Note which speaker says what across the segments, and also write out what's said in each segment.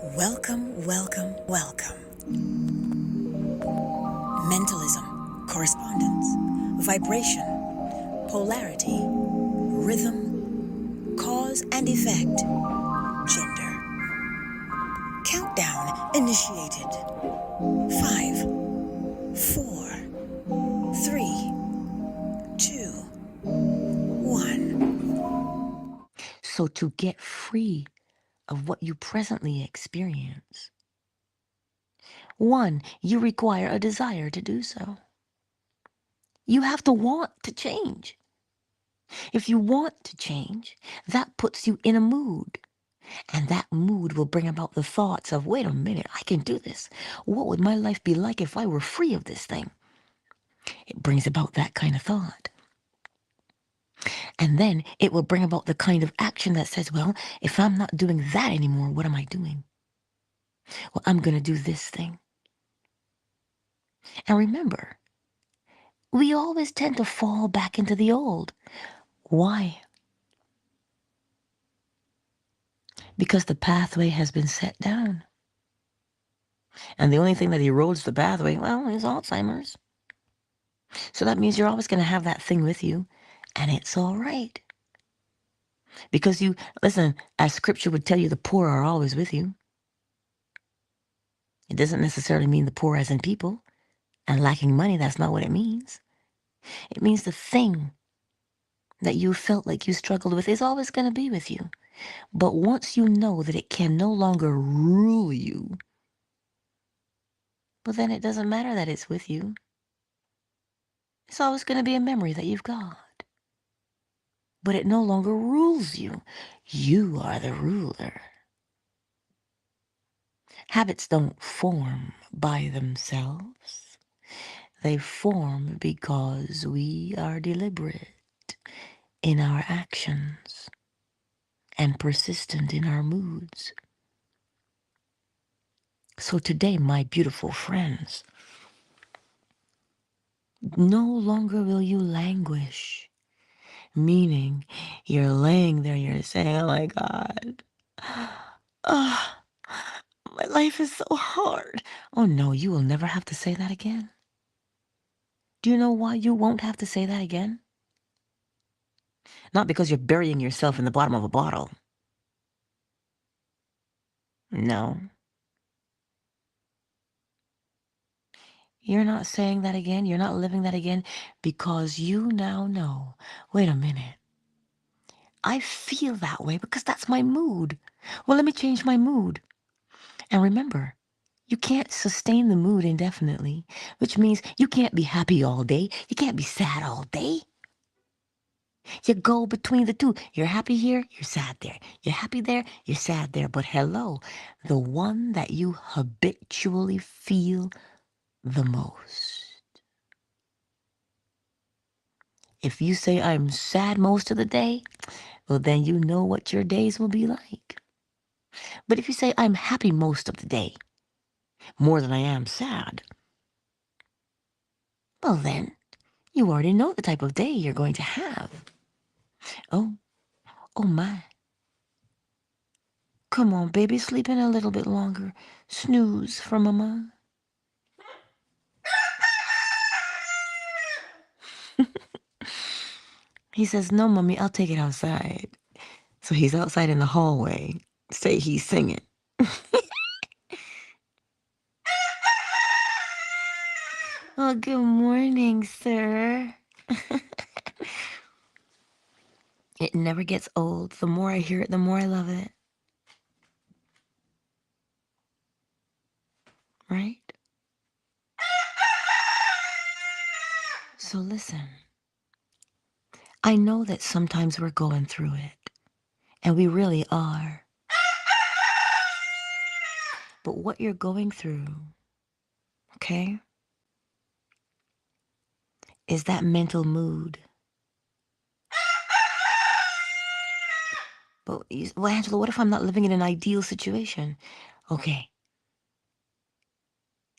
Speaker 1: Welcome, welcome, welcome. Mentalism, correspondence, vibration, polarity, rhythm, cause and effect, gender. Countdown initiated. 5, 4, 3, 2, 1.
Speaker 2: So to get free of what you presently experience, 1, you require a desire to do so. You have to want to change. If you want to change, that puts you in a mood. And that mood will bring about the thoughts of, wait a minute, I can do this. What would my life be like if I were free of this thing? It brings about that kind of thought. And then it will bring about the kind of action that says, well, if I'm not doing that anymore, what am I doing? Well, I'm going to do this thing. And remember, we always tend to fall back into the old. Why? Because the pathway has been set down. And the only thing that erodes the pathway, well, is Alzheimer's. So that means you're always going to have that thing with you, and it's all right. Because listen, as scripture would tell you, the poor are always with you. It doesn't necessarily mean the poor as in people, and lacking money, that's not what it means. It means the thing that you felt like you struggled with is always going to be with you. But once you know that it can no longer rule you, well, then it doesn't matter that it's with you. It's always going to be a memory that you've got. But it no longer rules you. You are the ruler. Habits don't form by themselves. They form because we are deliberate in our actions and persistent in our moods. So today, my beautiful friends, no longer will you languish, meaning you're laying there, you're saying, oh my God, my life is so hard. Oh no, you will never have to say that again. Do you know why you won't have to say that again? Not because you're burying yourself in the bottom of a bottle. No. You're not saying that again. You're not living that again because you now know, wait a minute. I feel that way because that's my mood. Well, let me change my mood. And remember, you can't sustain the mood indefinitely, which means you can't be happy all day. You can't be sad all day. You go between the two. You're happy here, you're sad there. You're happy there, you're sad there. But hello, the one that you habitually feel the most. If you say, I'm sad most of the day, well, then you know what your days will be like. But if you say, I'm happy most of the day, more than I am sad, well, then you already know the type of day you're going to have. Oh, oh my. Come on, baby, sleep in a little bit longer. Snooze for mama. He says, no, mommy, I'll take it outside. So he's outside in the hallway. Say he's singing. Oh, good morning, sir. It never gets old. The more I hear it, the more I love it. Right? So listen. I know that sometimes we're going through it, and we really are. But what you're going through, okay, is that mental mood. But, well, Angela, what if I'm not living in an ideal situation? Okay.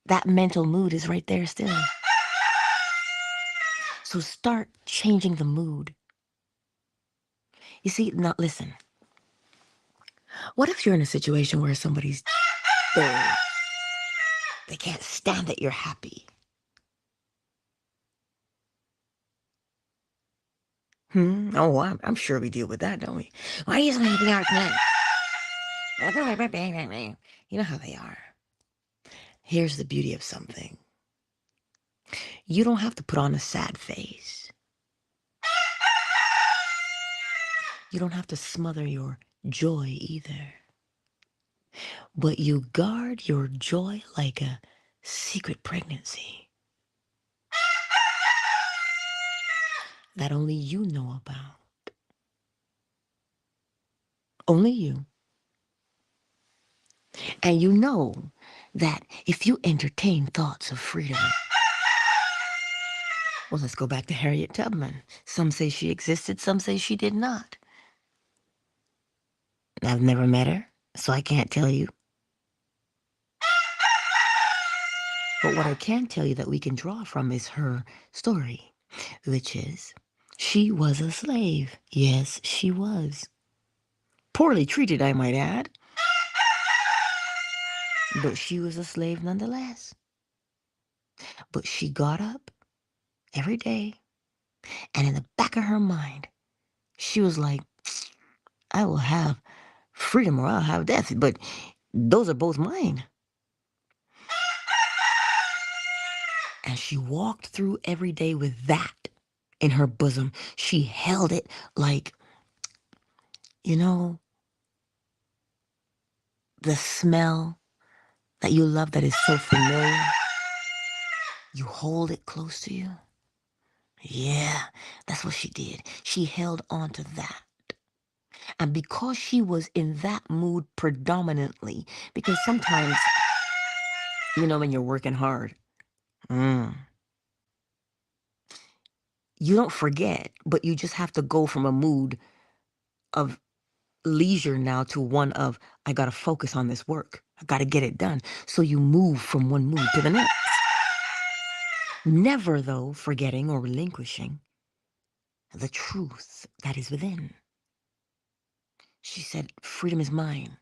Speaker 2: That mental mood is right there still. So start changing the mood. You see, now listen. What if you're in a situation where somebody's They can't stand that you're happy. Oh, I'm sure we deal with that, don't we? Why are you so happy all the time? You know how they are. Here's the beauty of something. You don't have to put on a sad face. You don't have to smother your joy either. But you guard your joy like a secret pregnancy that only you know about. Only you. And you know that if you entertain thoughts of freedom, well, let's go back to Harriet Tubman. Some say she existed, some say she did not. I've never met her, so I can't tell you. But what I can tell you that we can draw from is her story, which is she was a slave. Yes, she was. Poorly treated, I might add. But she was a slave nonetheless. But she got up every day, and in the back of her mind, she was like, I will have freedom or I'll have death, but those are both mine. And she walked through every day with that in her bosom. She held it like, you know, the smell that you love that is so familiar. You hold it close to you. Yeah, that's what she did. She held on to that. And because she was in that mood predominantly, because sometimes, you know, when you're working hard, you don't forget, but you just have to go from a mood of leisure now to one of, I got to focus on this work. I got to get it done. So you move from one mood to the next. Never, though, forgetting or relinquishing the truth that is within. She said, freedom is mine.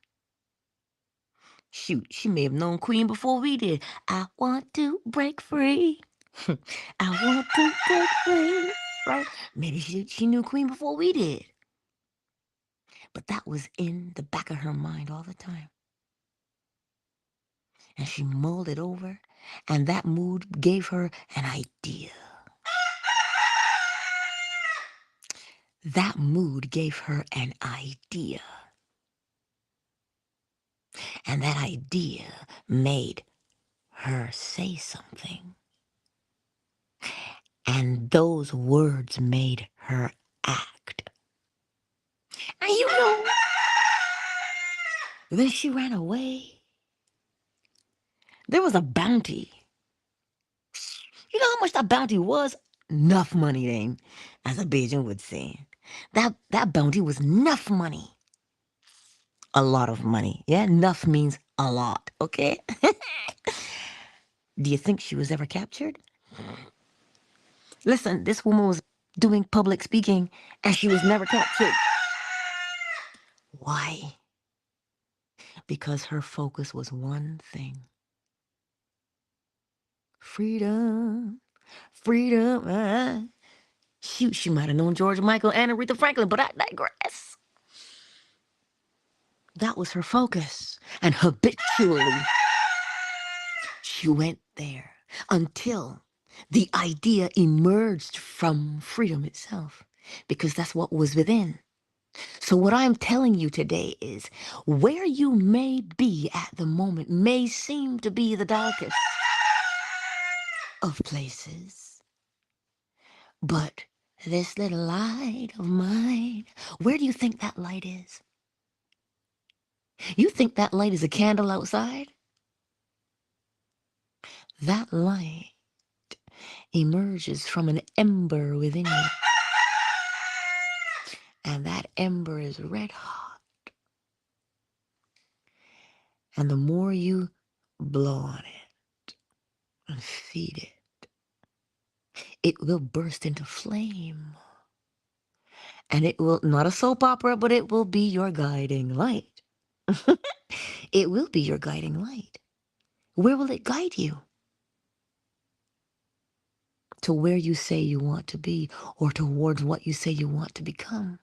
Speaker 2: Shoot, she may have known Queen before we did. I want to break free. I want to break free. Right? Maybe she knew Queen before we did. But that was in the back of her mind all the time. And she mulled it over, and that mood gave her an idea. That mood gave her an idea. And that idea made her say something. And those words made her act. And you know, when she ran away, there was a bounty. You know how much that bounty was? Enough money, then, as a Bajan would say. That bounty was enough money. A lot of money. Yeah, enough means a lot, okay? Do you think she was ever captured? Listen, this woman was doing public speaking and she was never captured. Why? Because her focus was one thing. Freedom, freedom. Shoot, she might have known George Michael and Aretha Franklin, but I digress. That was her focus. And habitually, she went there until the idea emerged from freedom itself, because that's what was within. So what I'm telling you today is where you may be at the moment may seem to be the darkest of places, but this little light of mine, where do you think that light is? You think that light is a candle outside? That light emerges from an ember within you. And that ember is red hot. And the more you blow on it and feed it, it will burst into flame. And it will, not a soap opera, but it will be your guiding light. It will be your guiding light. Where will it guide you? To where you say you want to be, or towards what you say you want to become.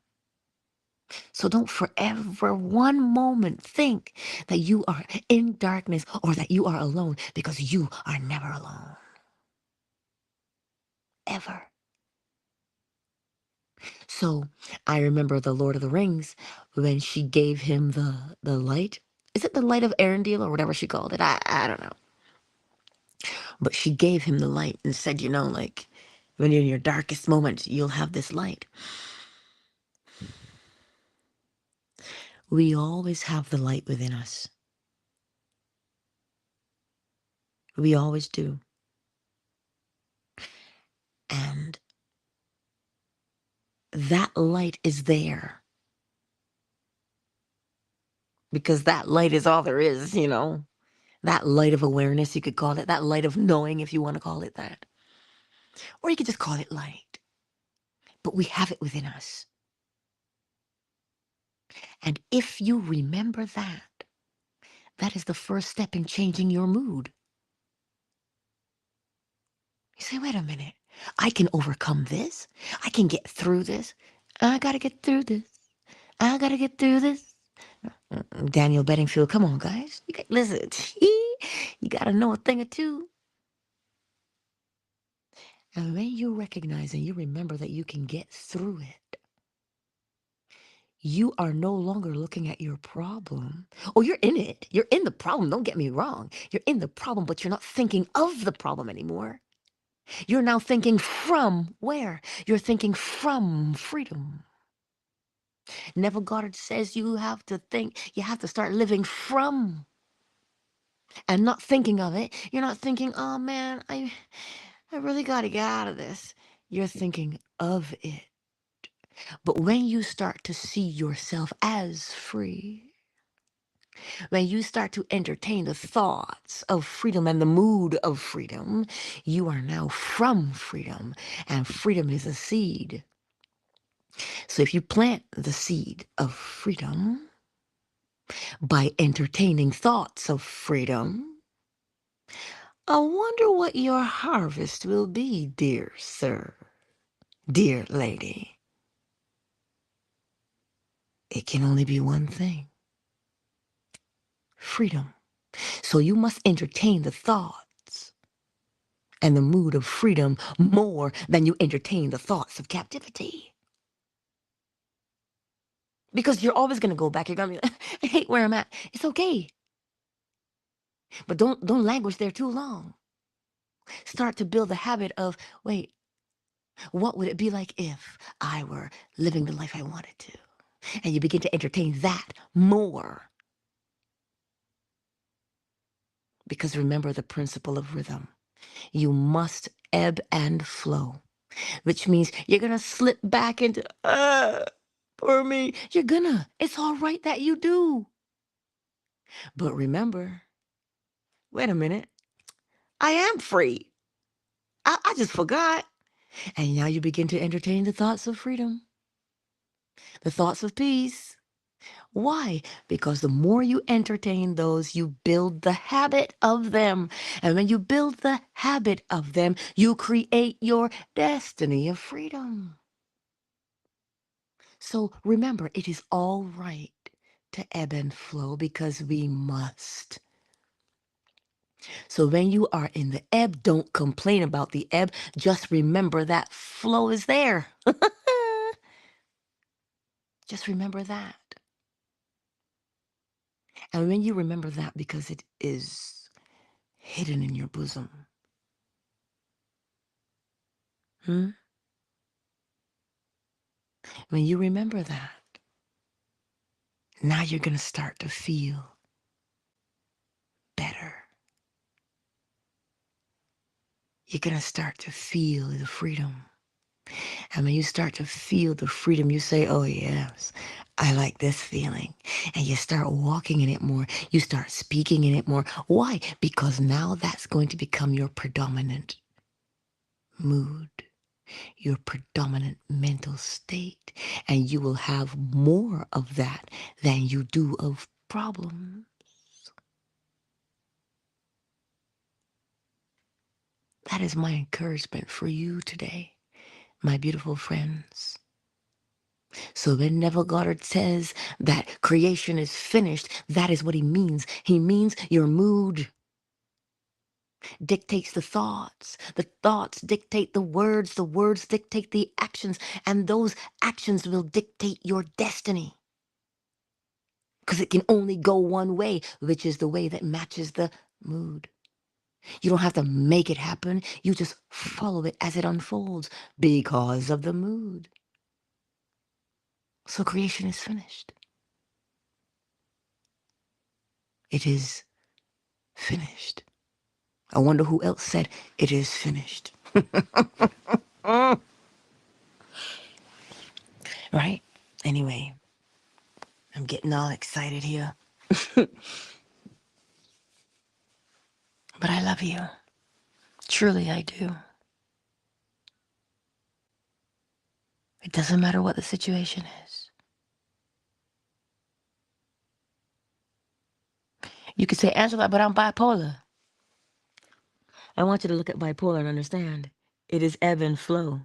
Speaker 2: So don't forever one moment think that you are in darkness or that you are alone, because you are never alone. Ever. So I remember the Lord of the Rings when she gave him the light. Is it the light of Arendelle or whatever she called it? I don't know. But she gave him the light and said, like, when you're in your darkest moments, you'll have this light. We always have the light within us. We always do. And that light is there because that light is all there is, That light of awareness, you could call it, that light of knowing, if you want to call it that. Or you could just call it light. But we have it within us. And if you remember that, that is the first step in changing your mood. You say, wait a minute, I can overcome this. I can get through this. I got to get through this. I got to get through this. Daniel Bedingfield, come on, guys. Listen, you got to know a thing or two. And when you recognize and you remember that you can get through it, you are no longer looking at your problem. Oh, you're in it. You're in the problem. Don't get me wrong. You're in the problem, but you're not thinking of the problem anymore. You're now thinking from where? You're thinking from freedom. Neville Goddard says you have to start living from and not thinking of it. You're not thinking, oh man, I really got to get out of this. You're thinking of it. But when you start to see yourself as free, when you start to entertain the thoughts of freedom and the mood of freedom, you are now from freedom, and freedom is a seed. So if you plant the seed of freedom by entertaining thoughts of freedom, I wonder what your harvest will be, dear sir, dear lady. It can only be one thing: freedom. So you must entertain the thoughts and the mood of freedom more than you entertain the thoughts of captivity. Because you're always going to go back. You're going to be like, I hate where I'm at. It's okay. But don't languish there too long. Start to build the habit of, wait, what would it be like if I were living the life I wanted to? And you begin to entertain that more. Because remember the principle of rhythm. You must ebb and flow, which means you're going to slip back into, poor me. It's all right that you do. But remember, wait a minute, I am free. I just forgot. And now you begin to entertain the thoughts of freedom, the thoughts of peace. Why? Because the more you entertain those, you build the habit of them. And when you build the habit of them, you create your destiny of freedom. So remember, it is all right to ebb and flow because we must. So when you are in the ebb, don't complain about the ebb. Just remember that flow is there. Just remember that. And when you remember that, because it is hidden in your bosom, when you remember that, now you're going to start to feel better. You're going to start to feel the freedom. And when you start to feel the freedom, you say, oh, yes, I like this feeling. And you start walking in it more. You start speaking in it more. Why? Because now that's going to become your predominant mood, your predominant mental state. And you will have more of that than you do of problems. That is my encouragement for you today, my beautiful friends. So when Neville Goddard says that creation is finished, that is what he means. He means your mood dictates the thoughts dictate the words dictate the actions, and those actions will dictate your destiny. Because it can only go one way, which is the way that matches the mood. You don't have to make it happen. You just follow it as it unfolds because of the mood. So creation is finished. It is finished. I wonder who else said it is finished. Right? Anyway, I'm getting all excited here. But I love you. Truly, I do. It doesn't matter what the situation is. You could say, Angela, but I'm bipolar. I want you to look at bipolar and understand. It is ebb and flow.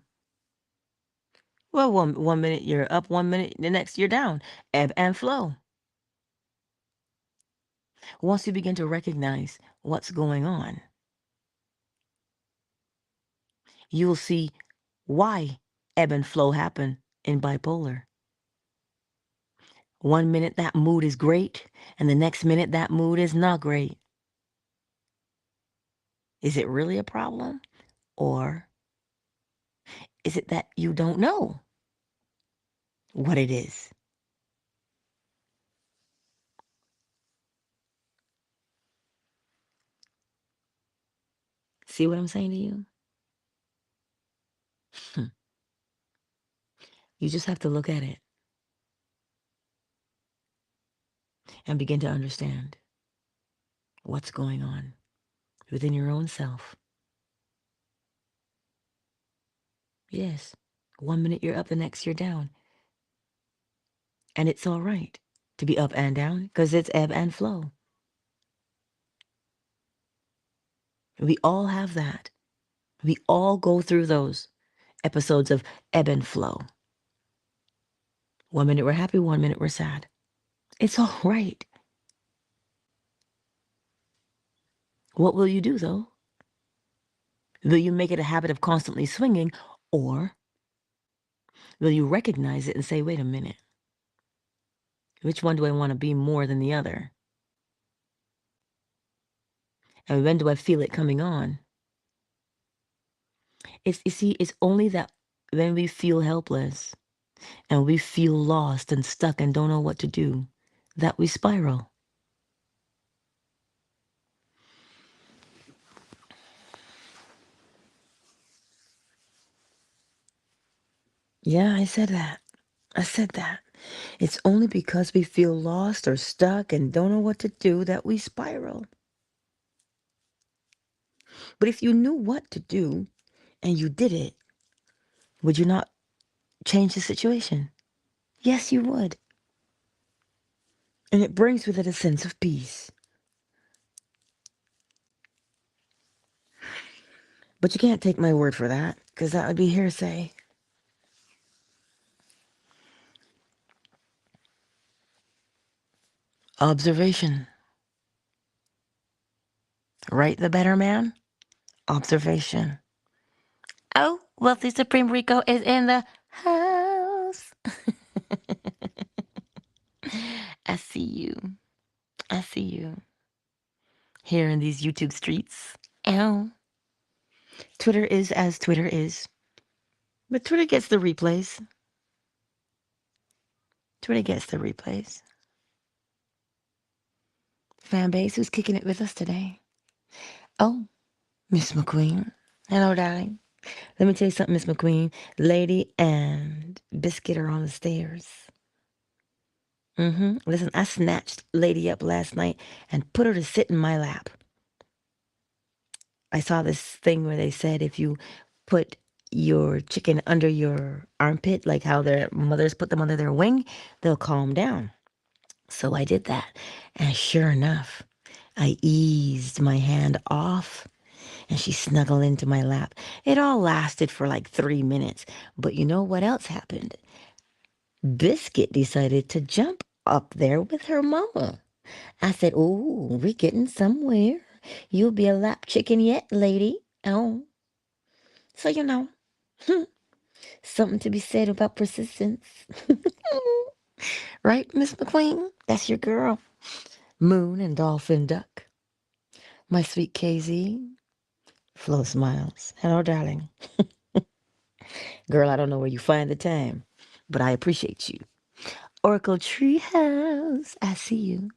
Speaker 2: Well, one minute you're up, 1 minute, the next you're down. Ebb and flow. Once you begin to recognize what's going on, you will see why ebb and flow happen in bipolar. 1 minute that mood is great, and the next minute that mood is not great. Is it really a problem? Or is it that you don't know what it is? See what I'm saying to you? You just have to look at it and begin to understand what's going on within your own self. Yes, 1 minute you're up, the next you're down. And it's all right to be up and down because it's ebb and flow. We all have that. We all go through those episodes of ebb and flow. 1 minute we're happy, 1 minute we're sad. It's all right. What will you do, though? Will you make it a habit of constantly swinging, or will you recognize it and say, wait a minute, which one do I want to be more than the other? And when do I feel it coming on? It's only that when we feel helpless and we feel lost and stuck and don't know what to do, that we spiral. Yeah, I said that. It's only because we feel lost or stuck and don't know what to do that we spiral. But if you knew what to do and you did it, would you not change the situation? Yes, you would. And it brings with it a sense of peace. But you can't take my word for that, because that would be hearsay. Observation. Right, the better man? Observation. Oh, Wealthy Supreme Rico is in the house. I see you. I see you. Here in these YouTube streets. Ow. Twitter is as Twitter is. But Twitter gets the replays. Twitter gets the replays. Fan base, who's kicking it with us today? Oh, Miss McQueen. Hello, darling. Let me tell you something, Miss McQueen. Lady and Biscuit are on the stairs. Listen, I snatched Lady up last night and put her to sit in my lap. I saw this thing where they said if you put your chicken under your armpit, like how their mothers put them under their wing, they'll calm down. So I did that. And sure enough, I eased my hand off and she snuggled into my lap. It all lasted for like 3 minutes. But you know what else happened? Biscuit decided to jump up there with her mama. I said, "Ooh, we're getting somewhere. You'll be a lap chicken yet, lady." Oh, so something to be said about persistence. Right, Miss McQueen? That's your girl. Moon and Dolphin Duck. My sweet KZ. Flo smiles. Hello, darling. Girl, I don't know where you find the time, but I appreciate you. Oracle Treehouse. I see you.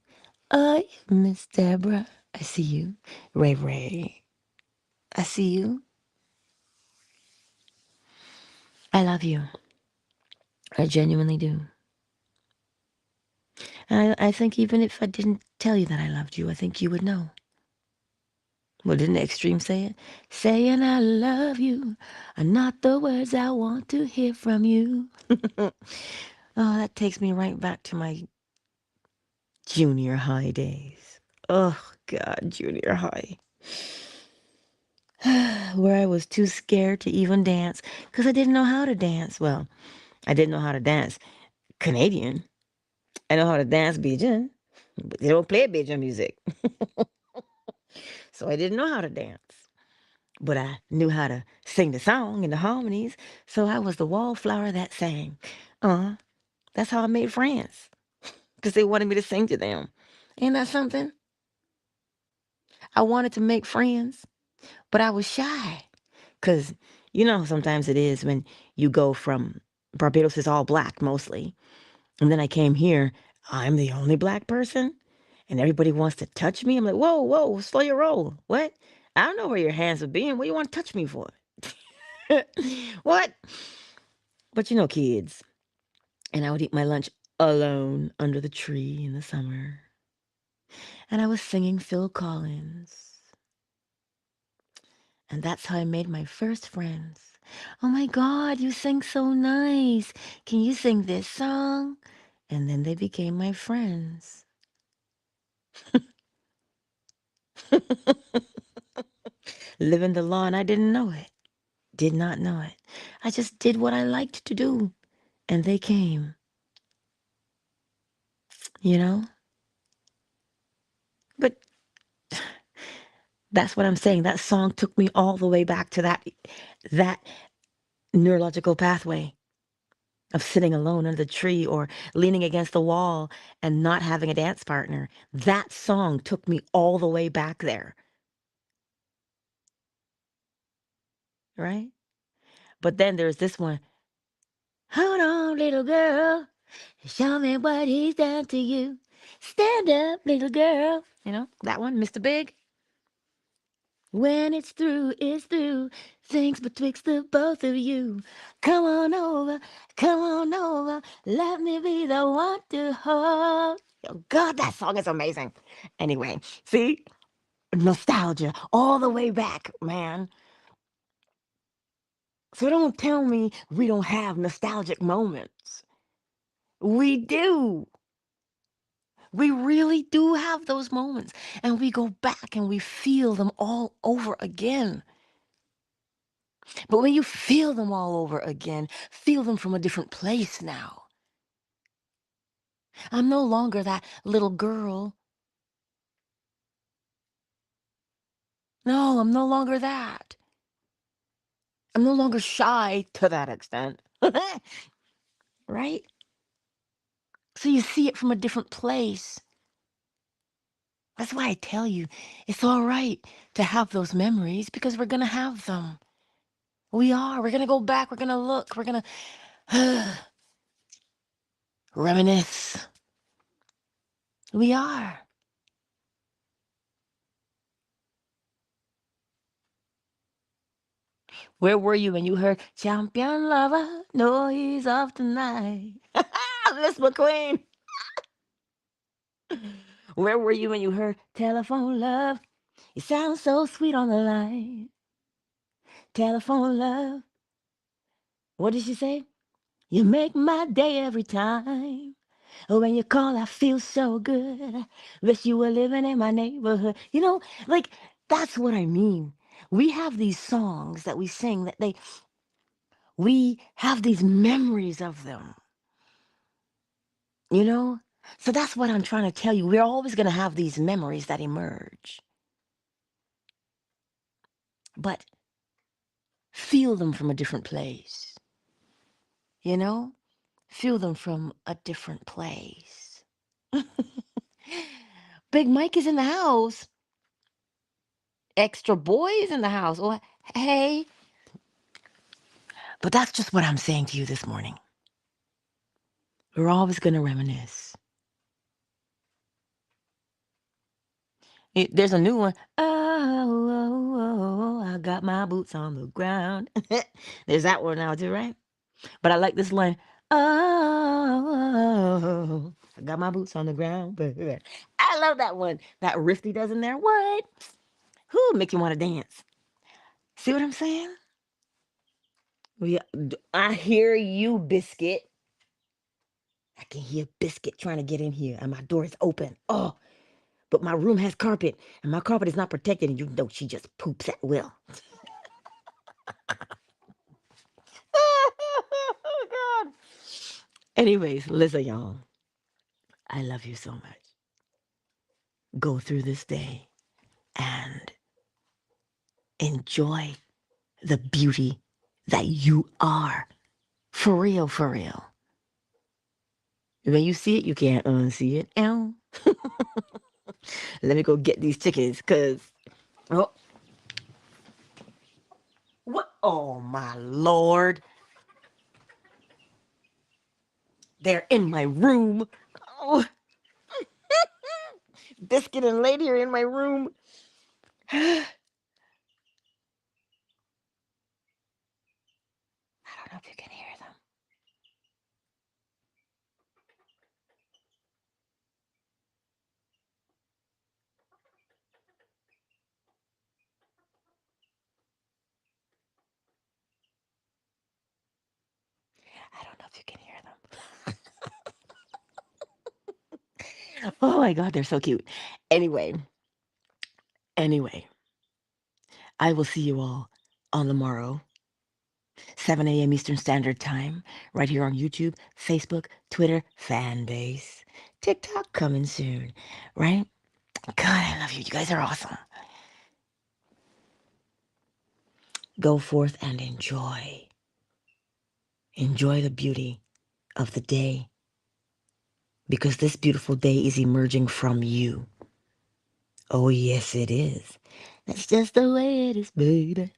Speaker 2: Oh, Miss Deborah. I see you. Ray Ray. I see you. I love you. I genuinely do. And I think even if I didn't tell you that I loved you, I think you would know. Well, didn't the extreme say it? Saying I love you are not the words I want to hear from you. Oh, that takes me right back to my junior high days. Oh, God, junior high. Where I was too scared to even dance because I didn't know how to dance. Well, I didn't know how to dance Canadian. I know how to dance Bajan, but they don't play Bajan music. So I didn't know how to dance. But I knew how to sing the song and the harmonies. So I was the wallflower that sang. Uh, that's how I made friends because they wanted me to sing to them. Ain't that something? I wanted to make friends, but I was shy because sometimes it is when you go from Barbados is all black mostly. And then I came here, I'm the only black person and everybody wants to touch me. I'm like, whoa, whoa, slow your roll. What? I don't know where your hands would be and what you want to touch me for? What? But kids. And I would eat my lunch alone under the tree in the summer. And I was singing Phil Collins. And that's how I made my first friends. Oh my God, you sing so nice. Can you sing this song? And then they became my friends. Living the law, and I didn't know it. Did not know it. I just did what I liked to do. And they came, you know? But that's what I'm saying. That song took me all the way back to that neurological pathway of sitting alone under the tree or leaning against the wall and not having a dance partner. That song took me all the way back there, right? But then there's this one. Hold on, little girl. Show me what he's done to you. Stand up, little girl. That one, Mr. Big. When it's through, it's through. Things betwixt the both of you. Come on over, come on over. Let me be the one to hold. Oh, God, that song is amazing. Anyway, see? Nostalgia all the way back, man. So don't tell me we don't have nostalgic moments. We do. We really do have those moments. And we go back and we feel them all over again. But when you feel them all over again, feel them from a different place now. I'm no longer that little girl. No, I'm no longer that. I'm no longer shy to that extent. Right? So you see it from a different place. That's why I tell you, it's all right to have those memories because we're going to have them. We are. We're going to go back. We're going to look. We're going to reminisce. We are. Where were you when you heard Champion Lover? No, he's off tonight. Miss McQueen. Where were you when you heard Telephone Love? You sound so sweet on the line. Telephone Love. What did she say? You make my day every time. Oh, when you call, I feel so good. Wish you were living in my neighborhood. Like, that's what I mean. We have these songs that we sing that we have these memories of them, you know? So that's what I'm trying to tell you. We're always going to have these memories that emerge. But feel them from a different place, you know? Feel them from a different place. Big Mike is in the house. Extra boy is in the house. Oh, hey. But that's just what I'm saying to you this morning. We're always going to reminisce. There's a new one. Oh, I got my boots on the ground. There's that one now too, right? But I like this line. Oh, I got my boots on the ground. I love that one. That riff he does in there. What? Who make you want to dance? See what I'm saying? I hear you, Biscuit. I can hear Biscuit trying to get in here, and my door is open. Oh, but my room has carpet, and my carpet is not protected, and you know she just poops at will. Oh, God. Anyways, listen, y'all. I love you so much. Go through this day and enjoy the beauty that you are. For real, for real. When you see it, you can't unsee it. Ow. Let me go get these chickens, because... Oh. What? Oh, my Lord. They're in my room. Oh. Biscuit and Lady are in my room. I don't know if you can hear them. I don't know if you can hear them. Oh my God, they're so cute. Anyway, I will see you all on the morrow, 7 a.m. Eastern Standard Time, right here on YouTube, Facebook, Twitter, fan base, TikTok coming soon, right? God, I love you. You guys are awesome. Go forth and enjoy. Enjoy the beauty of the day, because this beautiful day is emerging from you. Oh, yes, it is. That's just the way it is, baby.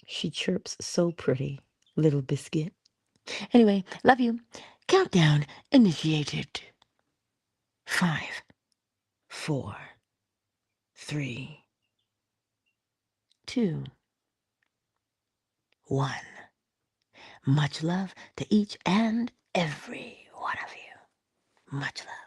Speaker 2: She chirps so pretty, little biscuit. Anyway, love you. Countdown initiated. 5, 4, 3, 2, 1. Much love to each and every one of you. Much love.